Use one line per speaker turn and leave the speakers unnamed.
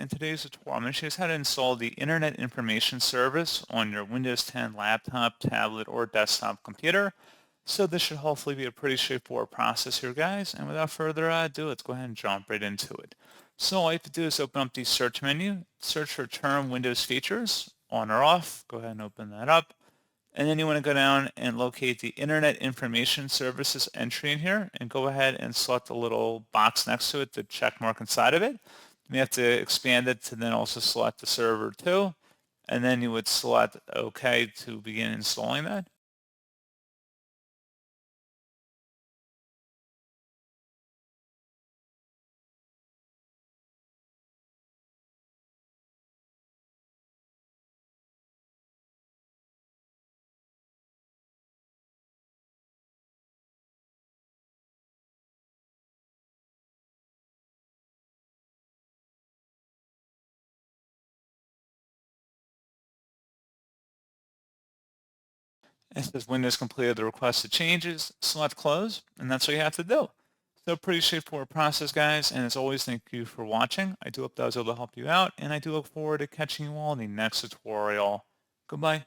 In today's tutorial, I'm going to show you how to install the Internet Information Service on your Windows 10 laptop, tablet, or desktop computer. So this should hopefully be a pretty straightforward process here, guys. And without further ado, let's go ahead and jump right into it. So all you have to do is open up the search menu, search for term Windows features, on or off. Go ahead and open that up. And then you want to go down and locate the Internet Information Services entry in here and go ahead and select the little box next to it, the check mark inside of it. You have to expand it to then also select the server too. And then you would select OK to begin installing that. It says Windows completed the requested changes, select close, and that's what you have to do. So pretty straightforward process, guys, and as always, thank you for watching. I do hope that was able to help you out, and I do look forward to catching you all in the next tutorial. Goodbye.